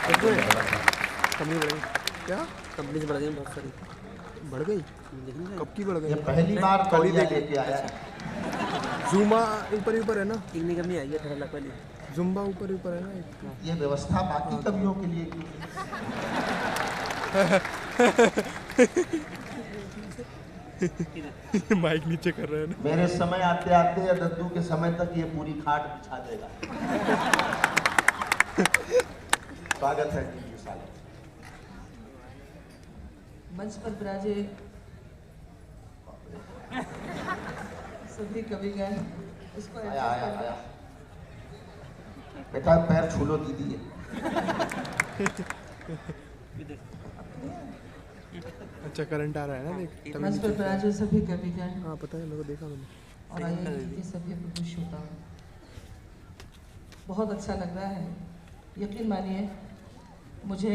Company बढ़ गई क्या? कंपनी बढ़ गई बहुत सारी। बढ़ गई? कब की बढ़ गई? ये पहली बार तौलिया लेके आया है। जुमा ऊपर ही ऊपर है ना? इतनी कमी आई है 18 लाख वाली। जुम्बा ऊपर ही ऊपर है ना? ये व्यवस्था बाकी कवियों के लिए क्यों? माइक नीचे कर रहे हैं ना। मेरे समय आते आते या दद्दू के समय तक ये पूरी खाट बिछा देगा। स्वागत है टीवी साले। मंच पर विराजे सभी कविगण इसको आया आया आया बेटा पैर छू लो दीदी है। अच्छा करंट आ रहा है ना देख। मंच पर विराजे सभी कविगण हाँ पता है, मेरे को देखा मैंने। और आइए के सभी प्रभु श्रोता, बहुत अच्छा लग रहा है। यकीन मानिए मुझे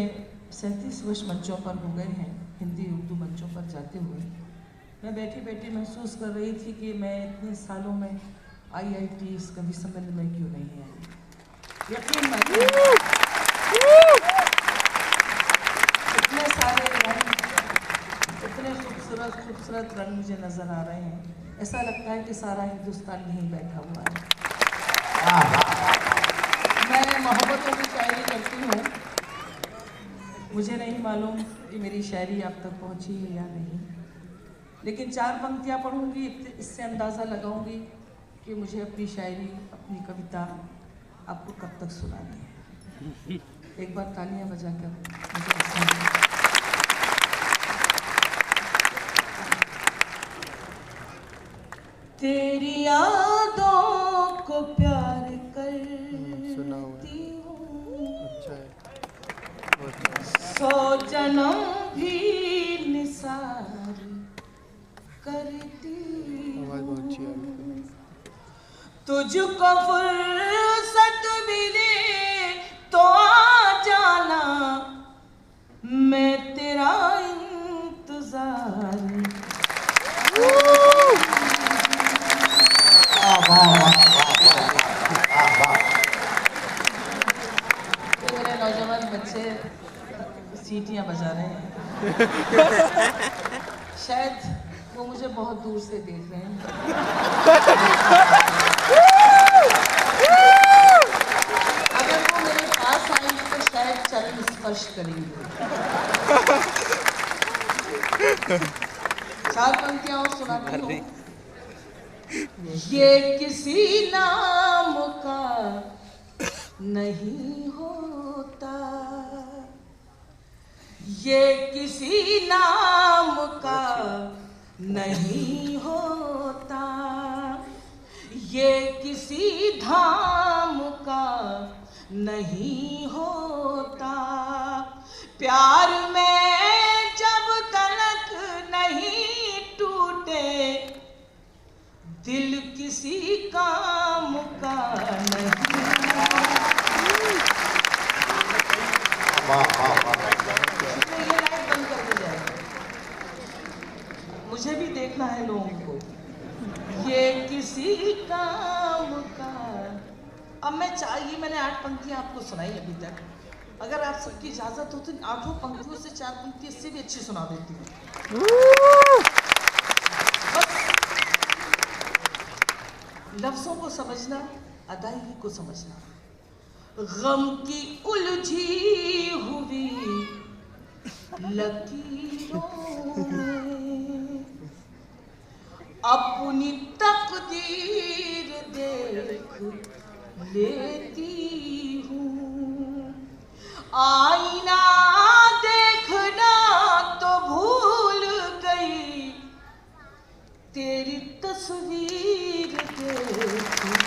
37 वर्ष मंचों पर हो गए हैं, हिंदी उर्दू मंचों पर जाते हुए। मैं बैठी बैठी महसूस कर रही थी कि मैं इतने सालों में IIT इस कवि सम्मेलन में क्यों नहीं आई। यकीन मानिए इतने सारे रंग, इतने खूबसूरत खूबसूरत रंग मुझे नजर आ रहे हैं, ऐसा लगता है कि सारा हिंदुस्तान यहीं बैठा हुआ है। मैं मोहब्बतों की शायरी करती हूँ, मुझे नहीं मालूम कि मेरी शायरी आप तक पहुँची है या नहीं, लेकिन 4 पंक्तियाँ पढ़ूंगी, इससे अंदाज़ा लगाऊंगी कि मुझे अपनी शायरी, अपनी कविता आपको कब तक सुनानी है। एक बार तालियां बजाकर मुझे तेरी यादों को प्यार करती हूँ, अच्छा है। 100 जन्म भी निसार करती आवाज बहुत अच्छी है। तुझको फुर्सत मिले तो आ जाना, मैं तेरा इंतजार। मेरे नौजवान बच्चे सीटियां बजा रहे हैं, शायद वो मुझे बहुत दूर से देख रहे हैं। अगर वो मेरे पास आएंगे तो शायद चरण स्पर्श करेंगे। 4 पंक्तियां और सुनाती हूँ। ये किसी नाम का नहीं होता, ये किसी नाम का नहीं होता, ये किसी धाम का नहीं होता, प्यार में जब तलक नहीं टूटे, दिल किसी काम का नहीं। मुझे भी देखना है लोगों को, ये किसी काम का। अब मैं चाहिए, मैंने 8 पंक्तियां आपको सुनाई अभी तक, अगर आप सबकी इजाजत हो तो 8 पंक्तियों से 4 पंक्ति इससे भी अच्छी सुना देती हूँ। लफ्जों को समझना, अदायगी को समझना। गम की उलझी हुई लकीरों में अपनी तकदीर देख लेती हूँ, आईना देखना तो भूल गई, तेरी तस्वीर देख लेती हूँ।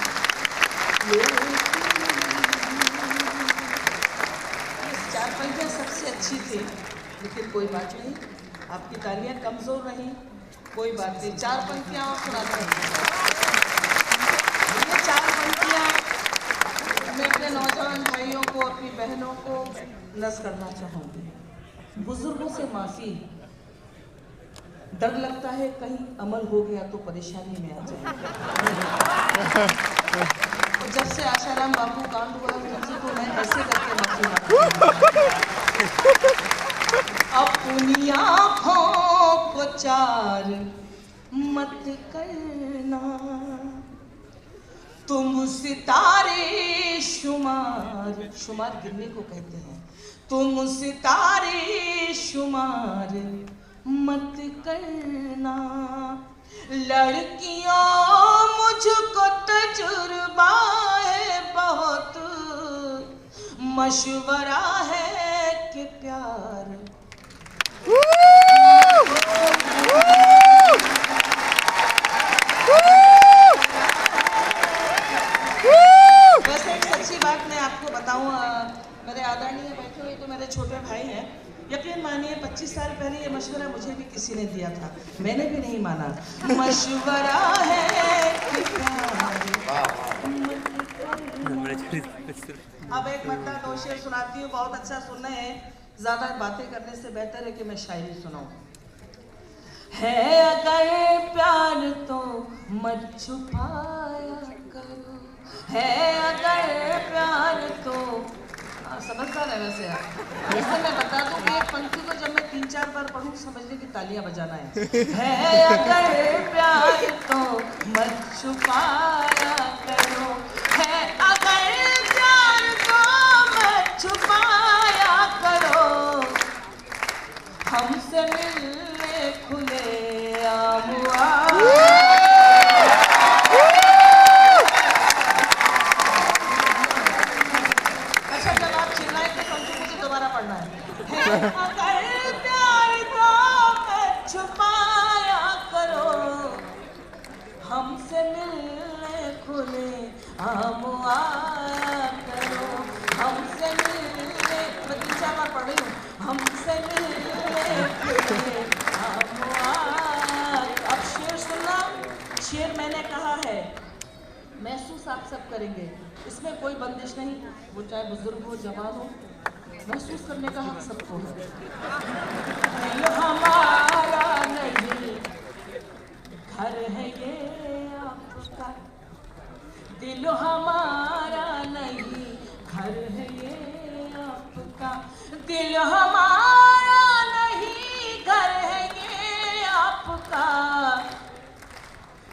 4 पंक्तियाँ सबसे अच्छी थी, लेकिन कोई बात नहीं, आपकी तालियां कमजोर रही, कोई बात नहीं। 4 पंक्तियाँ और सुनाते हैं। ये 4 पंक्तियाँ मैं अपने नौजवान भाइयों को, अपनी बहनों को नज़्म करना चाहूँगी। बुजुर्गों से माफ़ी, डर लगता है कहीं अमल हो गया तो परेशानी में आ जाए। तो जब से आशाराम बापू कांड हुआ, तब से तो मैं ऐसे करके माफी मांगती हूँ। अपनी आँखों को चार मत करना, तुम सितारे शुमार, शुमार गिनने को कहते हैं, तुम सितारे शुमार मत करना। लड़कियों मुझको तजुर्बा है बहुत, मशवरा है कि प्यार वैसे एक सच्ची बात मैं आपको बताऊं, मेरे आदरणीय बैठे हुए तो मेरे छोटे भाई हैं, यकीन मानिए 25 साल पहले ये मशवरा मुझे भी किसी ने दिया था, मैंने भी नहीं माना। मशवरा है कि अब एक मत्ता दो शेर सुनाती हूँ, बहुत अच्छा सुनना है, ज्यादा बातें करने से बेहतर है कि मैं शायरी सुनाऊं। है अगर प्यार तो मत छुपाया करो, है अगर प्यार तो समझदार है वैसे आप। वैसे मैं बता दूं कि एक पंक्ति को जब मैं 3-4 बार पढ़ूं समझने की तालियां बजाना है अगर प्यार तो मत छुपाया करो, है अगर प्यार तो मत छुपाया करो, हमसे मिलने खुले आम अगर प्यार को मत छुपाया करो, हमसे मिलने खुले आम आया करो, हमसे मिलने, मैं 3-4 बार पढ़ रही हूँ, हमसे मिलने खुले आम आया। अब शेर सुनना, शेर मैंने कहा है, महसूस आप सब करेंगे, इसमें कोई बंदिश नहीं, वो चाहे बुजुर्ग हो जवान हो, महसूस करने का हक सबको है। दिल हमारा नहीं घर है ये आपका, दिल हमारा नहीं घर है ये आपका, दिल हमारा नहीं घर है ये आपका,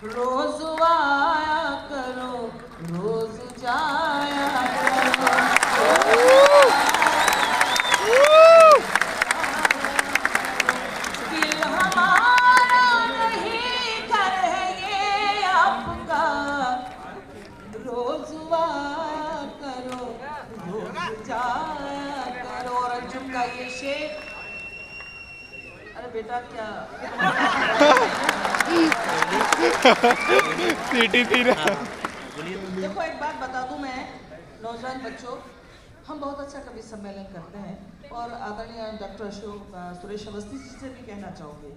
रोज आया करो रोज जाया करो, दिल हमारा नहीं घर है ये आपका, रोज आया करो रोज जाया करो। और अंजुम का ये शेर, अरे बेटा क्या सीटी थी ना। देखो एक बात बता दूं मैं, नौजवान बच्चों, हम बहुत अच्छा कवि सम्मेलन करते हैं और आदरणीय डॉक्टर सुरेश अवस्थी जी से भी कहना चाहूँगी,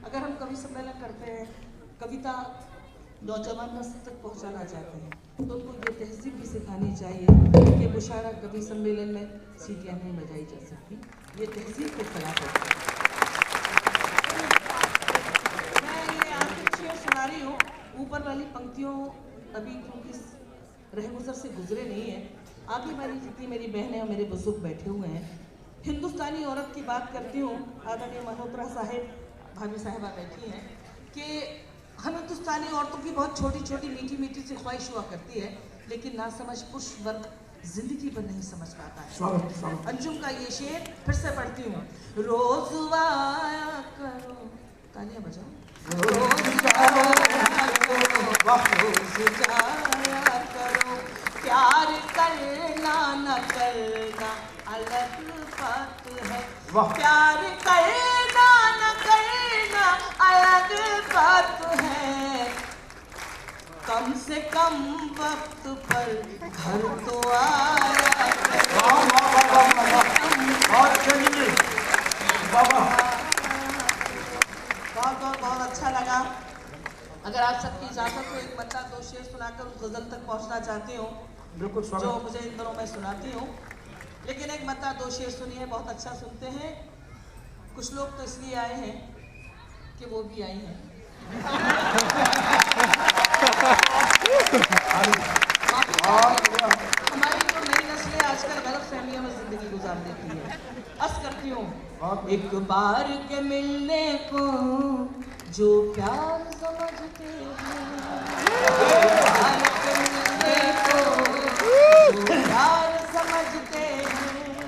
अगर हम कवि सम्मेलन करते हैं, कविता नौजवान नस्ल तक पहुँचाना चाहते हैं, तो उनको ये तहजीब भी सिखानी चाहिए कि मुशायरा कवि सम्मेलन में सीटियाँ नहीं बजाई जा सकती, ये तहजीब के खिलाफ है। मैं ये आखिर शेर सुना रही हूँ, ऊपर वाली पंक्तियों अभी क्योंकि रह गुजर से गुजरे नहीं है, आगे वाली जितनी मेरी बहनें और मेरे बुजुर्ग बैठे हुए हैं, हिंदुस्तानी औरत की बात करती हूँ, आदरणीय मल्होत्रा साहिब भाभी साहिबा बैठी हैं, कि हम हिंदुस्तानी औरतों की बहुत छोटी छोटी मीठी मीठी सी ख्वाहिश हुआ करती है, लेकिन ना समझ पुरुष वर्ग जिंदगी पर नहीं समझ पाता है। अंजुम का ये शेर फिर से पढ़ती हूँ, रोज आया करो, तालियां बजाओ, रोज आया करो रोज जाया करो, प्यार करना न करना अलग बात है, प्यार करना न करना अलग बात है, कम से कम वक्त पर घर तो आया बहुत अच्छा लगा। अगर आप सबकी इजाजत हो एक बच्चा 2 शेर सुनाकर उस गजल तक पहुंचना चाहती हूँ, जो मुझे इन दिनों में सुनाती हूँ, लेकिन एक बच्चा 2 शेर सुनिए, बहुत अच्छा सुनते हैं। कुछ लोग तो इसलिए आए हैं कि वो भी आई हैं। हमारी जो नई नस्लें आजकल गलत फहमियों में जिंदगी अंजाम देती है। अर्ज करती हूँ, एक बार के मिलने को जो प्यार समझते हैं, एक बार के मिलने को जो प्यार समझते हैं,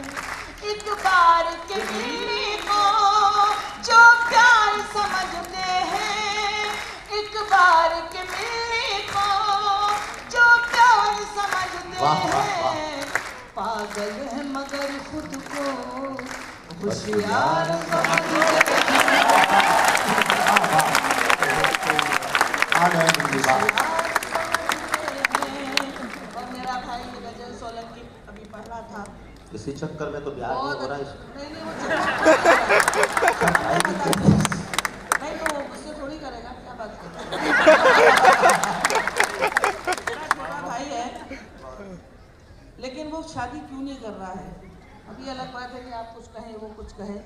एक बार के मिलने को जो प्यार समझते हैं, एक बार के मिलने को जो प्यार समझते हैं, पागल है मगर खुद को होशियार समझते हैं। और मेरा भाई गजल सोलंकी अभी पढ़ रहा था, इसी चक्कर में तो ब्याह नहीं हो रहा है। नहीं वो नहीं तो वो मुझसे थोड़ी करेगा, क्या बात करता है। मेरा छोटा भाई है, लेकिन वो शादी क्यों नहीं कर रहा है। अभी अलग बात है कि आप कुछ कहें वो कुछ कहे।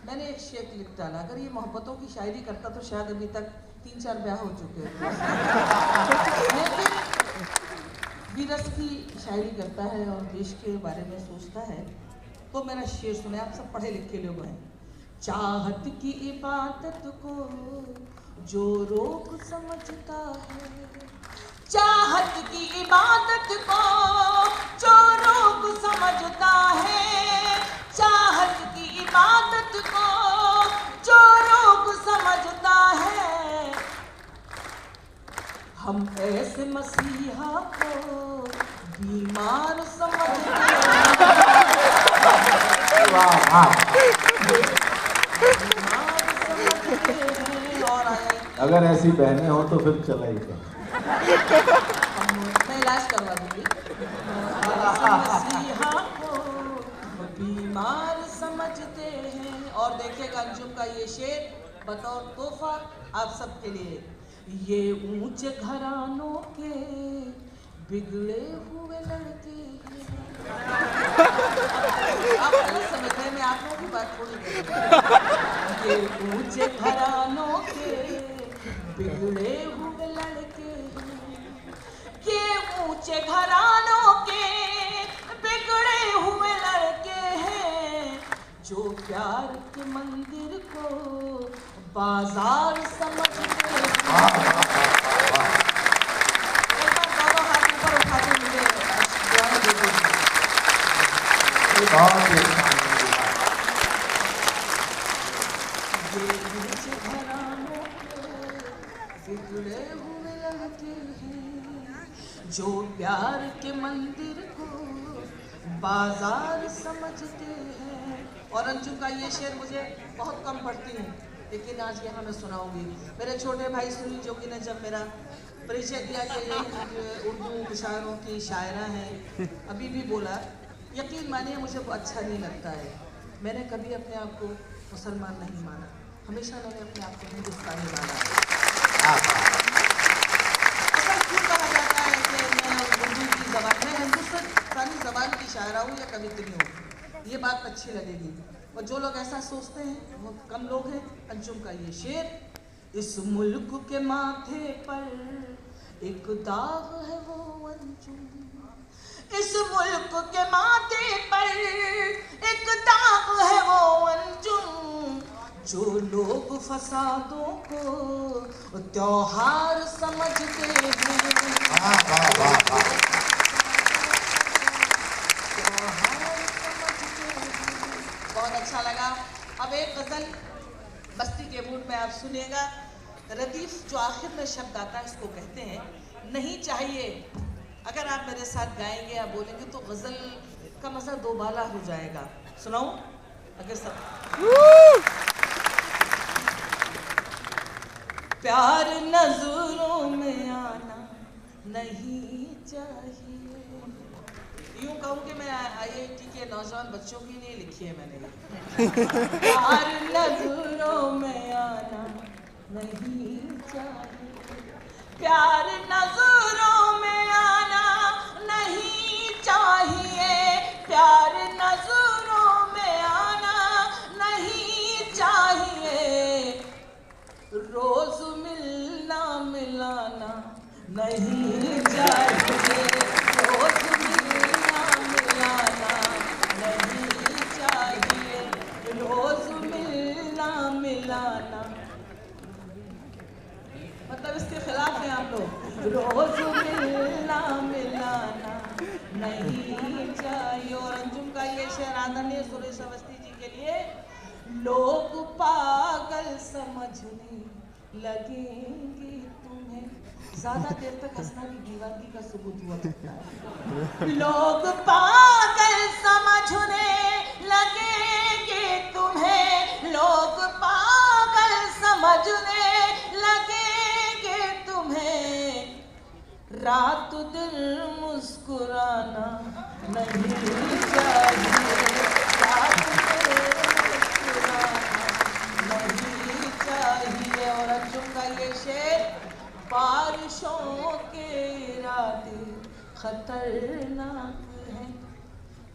मैंने एक शेर लिख डाला, अगर ये मोहब्बतों की शायरी करता तो शायद अभी तक 3-4 ब्याह हो चुके हैं। लेकिन विरस की शायरी करता है और देश के बारे में सोचता है। तो मेरा शेर सुने, आप सब पढ़े लिखे लोग हैं। चाहत की इबादत को जो रोक समझता है, चाहत की इबादत को जो रोक समझता है, चाहत की इबादत को जो रोक समझता है, हम ऐसे मसीहा को बीमार समझते हैं। और अगर ऐसी बहनें हो तो फिर चला ही क्या। मैं इलाज करवा दूंगी। मसीहा को बीमार समझते हैं। और देखिएगा अंजुम का ये शेर बतौर तोहफा आप सबके लिए। ये ऊंचे घरानों के बिगड़े हुए लड़के हैं। आप गलत समझ रहे हैं, मैं आप लोगों की बात थोड़ी कर रही हूं। ये ऊंचे घरानों के बिगड़े हुए लड़के हैं, ये ऊंचे घरानों के बिगड़े हुए लड़के हैं, जो प्यार के मंदिर को बाजार समझते हैं। दोनों हाथ ऊपर उठा के मुझे दुआएं दे दीजिए। ये ऊंचे घरानों के बिगड़े हुए लड़के हैं, जो प्यार के मंदिर को बाजार समझते हैं। और अंजुम का ये शेर मुझे बहुत कम पढ़ती हूँ, लेकिन आज यहाँ मैं सुनाऊंगी। मेरे छोटे भाई सुनील जोगी ने जब मेरा परिचय दिया कि ये उर्दू शायरों की शायरा है, अभी भी बोला, यकीन मानिए मुझे वो अच्छा नहीं लगता है। मैंने कभी अपने आप को मुसलमान नहीं माना, हमेशा मैंने अपने आप को हिंदुस्तानी माना। ऐसा क्यों कहा जाता है कि मैं उर्दू की ज़बान में हिंदुस्तानी ज़बान की शायरा हूँ या कवित्री हूँ, ये बात अच्छी लगेगी। और जो लोग ऐसा सोचते हैं वो कम लोग हैं। अंजुम का ये शेर, इस मुल्क के माथे पर एक दाग है वो अंजुम, इस मुल्क के माथे पर एक दाग है वो अंजुम, जो लोग फसादों को त्योहार समझते हैं। बहुत अच्छा लगा। अब एक गजल बस्ती के मूड में आप सुनिएगा। रदीफ जो आखिर में शब्द आता है इसको कहते हैं नहीं चाहिए। अगर आप मेरे साथ गाएंगे या बोलेंगे तो गजल का मजा दोबाला हो जाएगा। सुनाऊं? अगर सब प्यार नजरों में आना नहीं चाहिए। यूं कहूँ कि मैं IIT के नौजवान बच्चों के लिए लिखी है मैंने। प्यार नजरों में आना नहीं चाहिए, प्यार नजरों में आना नहीं चाहिए, प्यार नजरों में आना नहीं चाहिए, रोज मिलना मिलाना नहीं चाहिए, रोज मिलना मिलाना नहीं शेर आदरणीय सुरेश अवस्थी जी के लिए। लोग पागल समझने लगेंगे तुम्हें। ज्यादा देर तक हंसना भी दीवानगी का सबूत हुआ करता है। लोग पागल समझने लगेंगे तुम्हें, लोग पागल समझने लगेंगे तुम्हें। रात दिन मुस्कुराना नहीं चाहिए, रात दिन मुस्कुराना नहीं चाहिए। और अंजुम का ये शेर, बारिशों के इरादे खतरनाक हैं।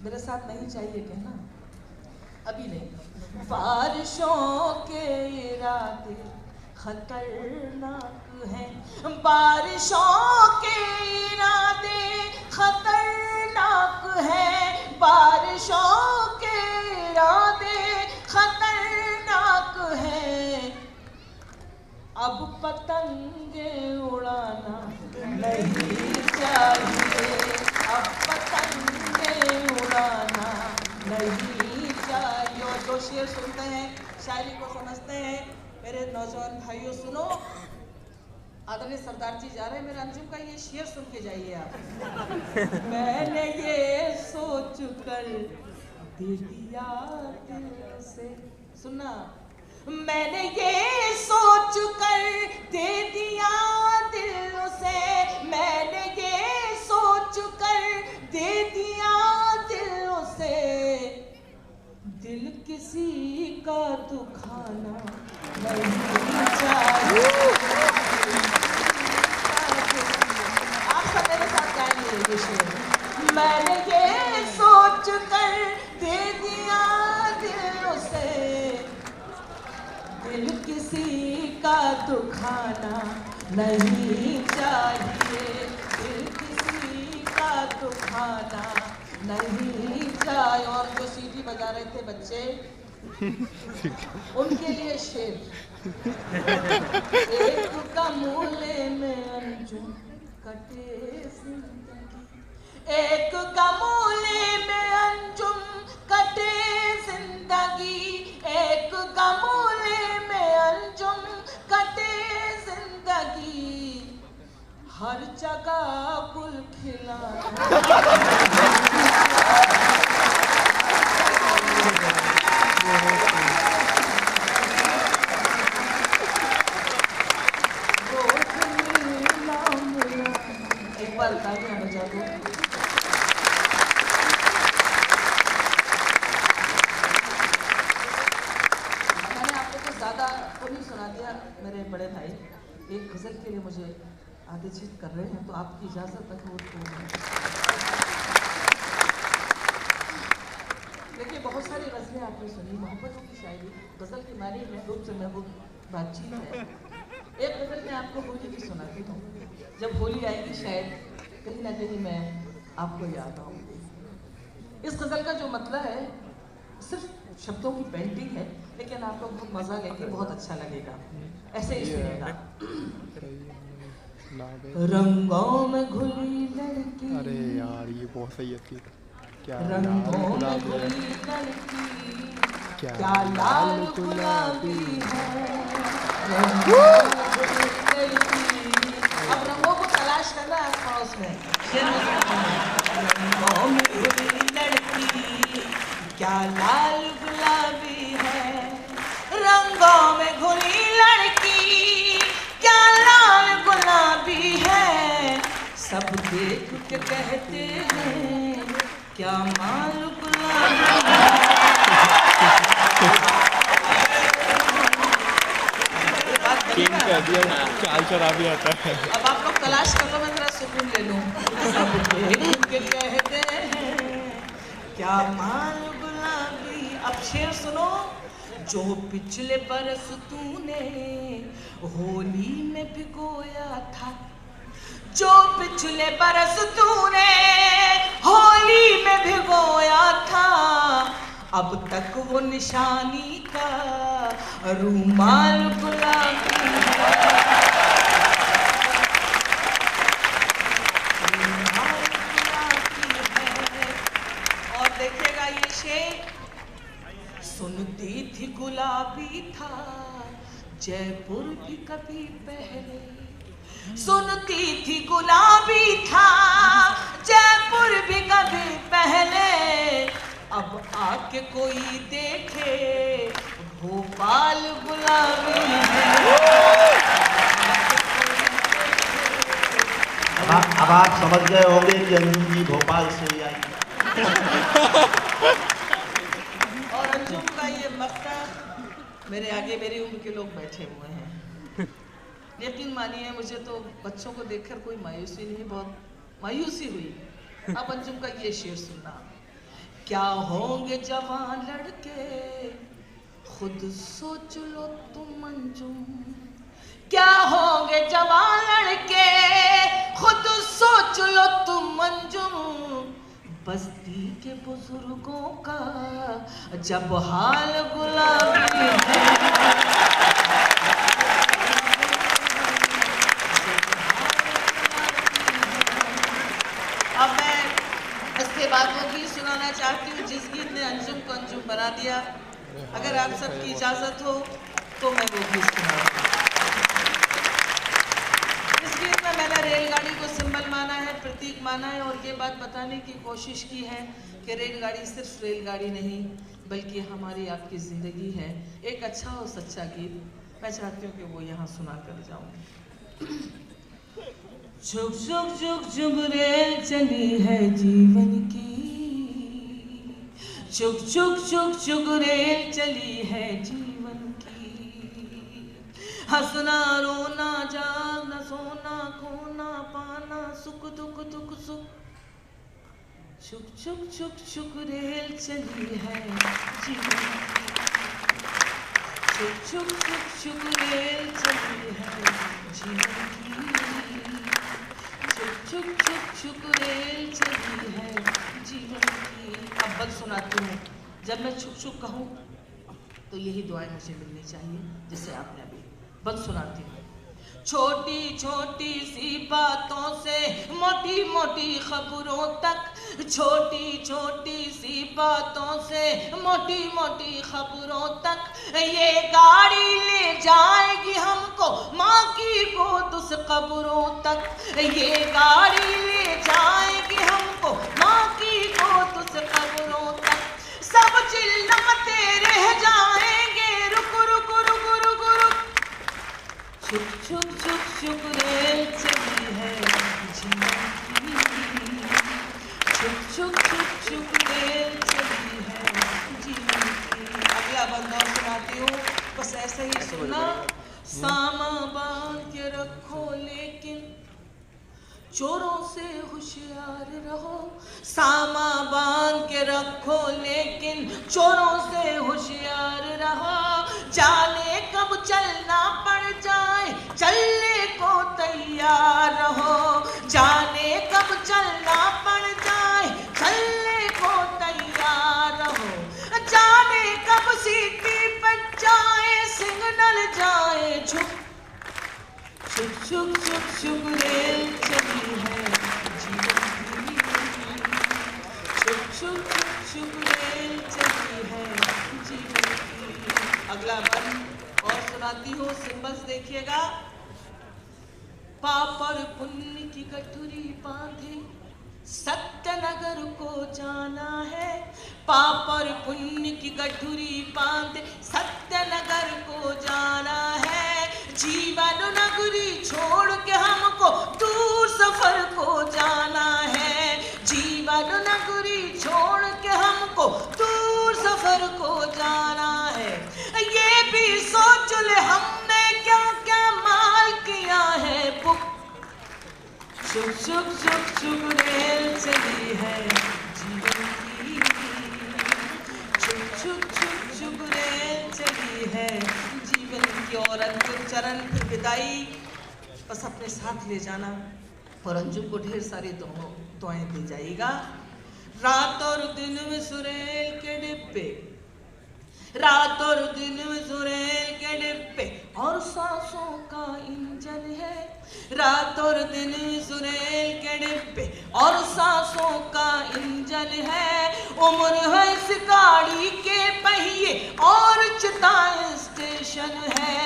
मेरे साथ नहीं चाहिए कहना, अभी नहीं। बारिशों के इरादे खतरनाक हैं, बारिशों के इरादे खतरनाक हैं, बारिशों के इरादे खतरनाक हैं। अब पतंगे उड़ाना नहीं चाहिए, अब पतंगे उड़ाना नहीं चाहिए। और जो शेर सुनते हैं, शायरी को समझते हैं, मेरे नौजवान भाइयों सुनो। आदरणीय सरदार जी जा रहे हैं, मेरे अंजुम का ये शेर सुन के जाइए आप। मैंने ये सोच कर दे दिया दिल से, सुनना। मैंने ये सोच कर दे दिया दिल से, मैंने ये सोच कर दे दिया दिल से। दिल किसी का दुखाना नहीं चाहिए। आप सब मेरे साथ गाएंगे ये शेर। मैंने ये सोच कर दे दिया दिल से, दिल किसी का दुखाना नहीं चाहिए, दिल किसी का दुखाना नहीं चाहिए। और जो सीटी बजा रहे थे बच्चे, उनके लिए शेर। एक गमूले में अंजुम कटे जिंदगी, एक गमूले में अंजुम कटे जिंदगी, एक गमूले में अंजुम कटे जिंदगी। हर जगह गुल खिला एक बार तालियां बजा दो। मैंने आप लोगों को ज़्यादा तो नहीं सुना दिया मेरे बड़े भाई, एक गज़ल के लिए मुझे आदेशित कर रहे हैं, तो आपकी इजाज़त तक वो। देखिए, बहुत सारी गज़लें आपने सुनी, मोहब्बतों की शायरी, गज़ल की मानी महबूब से महबूब बातचीत है। एक गज़ल मैं आपको होली की सुनाती हूँ। जब होली आएगी शायद कहीं ना कहीं मैं आपको याद आऊँगी। इस गज़ल का जो मतलब है सिर्फ शब्दों की पेंटिंग है, लेकिन आपको बहुत मज़ा लेंगे, बहुत अच्छा लगेगा। ऐसे ही सुनेगा। रंगों में घुली लड़की, अरे यार ये बहुत सही है। क्या रंगों में घुली लड़की, क्या लाल गुलाबी है। रंगों में घुली लड़की, अब रंगों को तलाश करना है आसपास में। रंगों में घुली लड़की, क्या लाल गुलाबी है। रंगों में घुली लड़की, क्या लाल गुलाबी है। सब देख के कहते हैं क्या माल गुलाबी है। चाल शराबी आता है। अब आप लोग तलाश कर लो, मैं जरा सुकून ले लूं। सब देख के कहते हैं क्या माल गुलाबी। अब शेर सुनो। जो पिछले बरस तूने होली में भिगोया था, जो पिछले बरस तूने होली में भिगोया था, अब तक वो निशानी का रूमाल गुलाबी है। रूमाल गुलाबी है। और देखिएगा ये शेर। सुनती थी गुलाबी था जयपुर भी कभी पहले, सुनती थी गुलाबी था जयपुर भी कभी पहले, अब आके कोई देखे भोपाल गुलाबी है। अब आप समझ गए होंगे कि अंजुम जी भोपाल से ही आई। और अंजुम का ये मक्ता, मेरे आगे मेरी उम्र के लोग बैठे हुए हैं, यकीन मानिए मुझे तो बच्चों को देखकर कोई मायूसी नहीं, बहुत मायूसी हुई। अब अंजुम का ये शेर सुनना। क्या होंगे जवान लड़के खुद सोच लो तुम अंजुम, क्या होंगे जवान लड़के खुद सोच लो तुम अंजुम, बस्ती के बुजुर्गों का जब हाल गुलाबी है। अब मैं इसके बाद वो गीत सुनाना चाहती हूँ जिस गीत ने अंजुम को अंजुम बना दिया। अगर आप सबकी इजाजत हो तो मैं वो गीत सुनाऊंगी। इस गीत में मैंने रेलगाड़ी को सिंबल माना है, प्रतीक माना है, और ये बात बताने की कोशिश की है कि रेलगाड़ी सिर्फ रेलगाड़ी नहीं बल्कि हमारी आपकी ज़िंदगी है। एक अच्छा और सच्चा गीत मैं चाहती हूँ कि वो यहाँ सुना कर जाऊँ। झुक झुक झुक झुक रेल चली है जीवन की, झुक झुक झुक झुक रेल चली है जीवन की, हंसना रोना जागना सोना खोना पाना सुख दुख दुख सुख, झुक झुक झुक झुक रेल चली है जीवन की, झुक झुक झुक झुक रेल चली है जीवन की, झुक झुक झुक झुक रेल चली है जीवन की। अब बल सुनाती हूँ। जब मैं छुक छुक कहूँ तो यही दुआएं मुझे मिलनी चाहिए जिससे आपने अभी। बल सुनाती हूँ। छोटी छोटी सी बातों से मोटी मोटी खबरों तक, छोटी छोटी सी बातों से मोटी मोटी खबरों तक, ये गाड़ी ले जाएगी हमको माँ की गोद उस कब्रों तक, ये गाड़ी ले जाएगी हमको माँ की गोद उस कब्रों तक, सब चिल्लाते रह जाएंगे रुक रुक रुक रुक रुक, छुक छुक छुक छुक रेल चली है जीवन की, छुक छुक छुक छुक रेल चली है जीवन की। अगला बंदा सुनाती हूँ, बस ऐसे ही सुना। सामा बांध के रखो लेकिन चोरों से होशियार रहो, सामा बांध के रखो लेकिन चोरों से होशियार रहो, जाने कब चलना पड़ जाए चलने को तैयार रहो, जाने कब चलना पड़ जाए चलने को तैयार रहो, जाने कब सीटी बज जाए सिग्नल जाए छुप छुक छुक छुक छुक रेल चली है जीवन की, छुक छुक छुक छुक रेल चली है जीवन की। अगला बंद और सुनाती हूँ, सिंबल्स देखिएगा। पापड़ पुण्य की गठुरी बांधे सत्यनगर को जाना है, पापड़ पुण्य की गठुरी बांधे सत्यनगर को जाना है, जीवन नगरी छोड़ के हमको दूर सफर को जाना है, जीवन नगरी छोड़ के हमको दूर सफर को जाना है, ये भी सोच ले हमने क्या क्या माल किया है बुक, शुक शुक शुक शुक रेल चली है जीवन की, शुक शुक शुक शुक रेल चली है जीवन की। और अंतिम चरण की विदाई बस अपने साथ ले जाना और अंजुम को ढेर सारी दुआएं दी जाएगा। रात और दिन में सुरेल के डिब्बे, रात और दिन में सुरेल के डिब्बे और सांसों का इंजन है, रात और दिन सुरेल के डिब्बे और सांसों का इंजन है। उम्र है इस गाड़ी के पहिए और चिताएं स्टेशन है।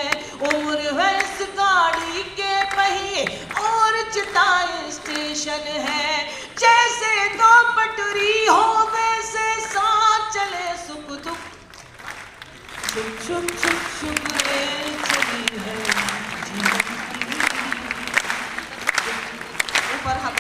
उम्र है इस गाड़ी के पहिए और चिताएं स्टेशन है। जैसे दो पटरी हो वैसे साथ चले सुख दुख, शुक शुक शुक शुक रेल चली है जीवन की। ऊपर हाथ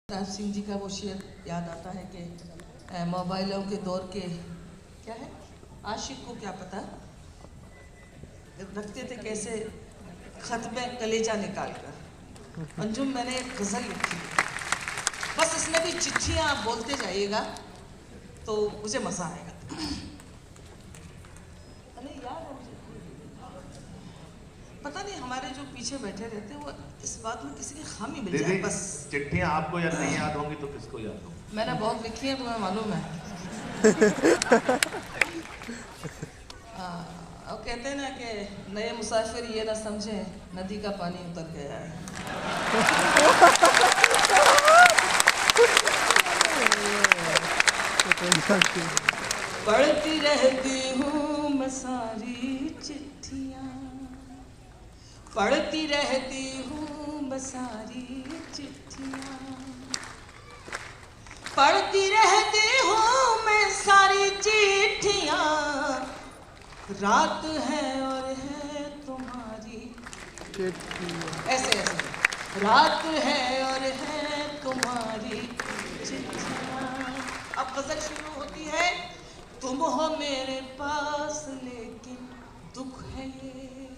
राज सिंह जी का वो शेर याद आता है कि मोबाइलों के दौर के क्या है, आशिक को क्या पता रखते थे कैसे खत में कलेजा निकाल कर। अंजुम मैंने एक गजल लिखी, बस इसमें भी चिट्ठियां आप बोलते जाइएगा तो मुझे मजा आएगा। अरे यार पता नहीं हमारे जो पीछे बैठे रहते हैं वो इस बात में किसी की खामी मिल जाए बस। चिट्ठियां आपको या नहीं याद होंगी तो किसको याद होगी? मैंने बहुत लिखी है, तुम्हें मालूम है। और कहते हैं ना कि नए मुसाफिर ये ना समझे नदी का पानी उतर गया है। पढ़ती रहती हूँ मैं सारी चिट्ठियाँ, पढ़ती रहती हूँ मैं सारी चिट्ठियाँ, पढ़ती रहती हूँ मैं सारी चिट्ठियाँ। रात है और है तुम्हारी ऐसे ऐसे, रात है और है तुम्हारी चिट्ठियाँ। अब गजल शुरू होती है, तुम हो मेरे पास लेकिन दुख है ये,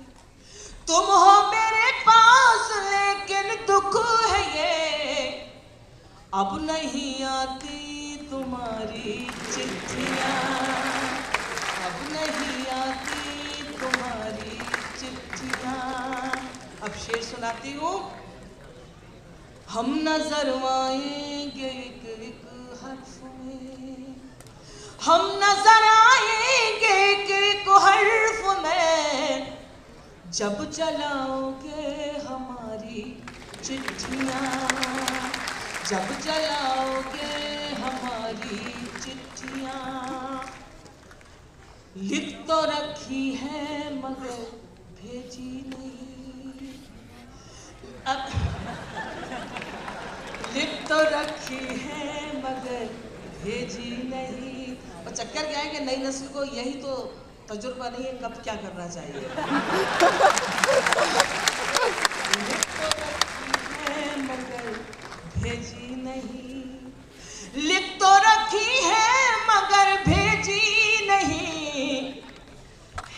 तुम हो मेरे पास लेकिन दुख है ये। अब नहीं आती तुम्हारी चिट्ठियाँ, अब नहीं आती तुम्हारी चिट्ठियाँ। अब शेर सुनाती हूँ। हम नजर आएंगे एक एक हर्फ में, हम नजर आएंगे एक एक हर्फ में, जब चलाओगे हमारी चिट्ठियाँ, जब चलाओगे हमारी चिट्ठियाँ। लिख तो रखी है मगर भेजी नहीं, अब लिख तो रखी है मगर भेजी नहीं। और चक्कर क्या है कि नई नस्ल को यही तो तजुर्बा नहीं है कब क्या करना चाहिए। लिख तो रखी है मगर भेजी नहीं, लिख तो रखी है मगर भेजी नहीं,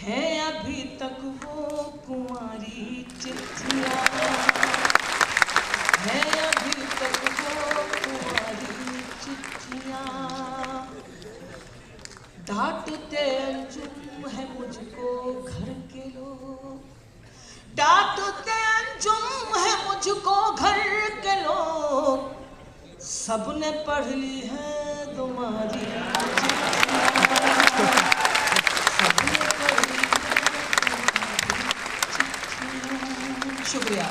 है अभी तक वो कुंवारी चिट्ठियाँ, है अभी तक वो कुंवारी चिट्ठियाँ। डांटते अंजुम है मुझको घर के लोग, डांटते अंजुम है मुझको घर के लोग, सबने पढ़ ली है तुम्हारी चिट्ठियाँ, सबने पढ़ ली है तुम्हारी चिट्ठियाँ। शुक्रिया।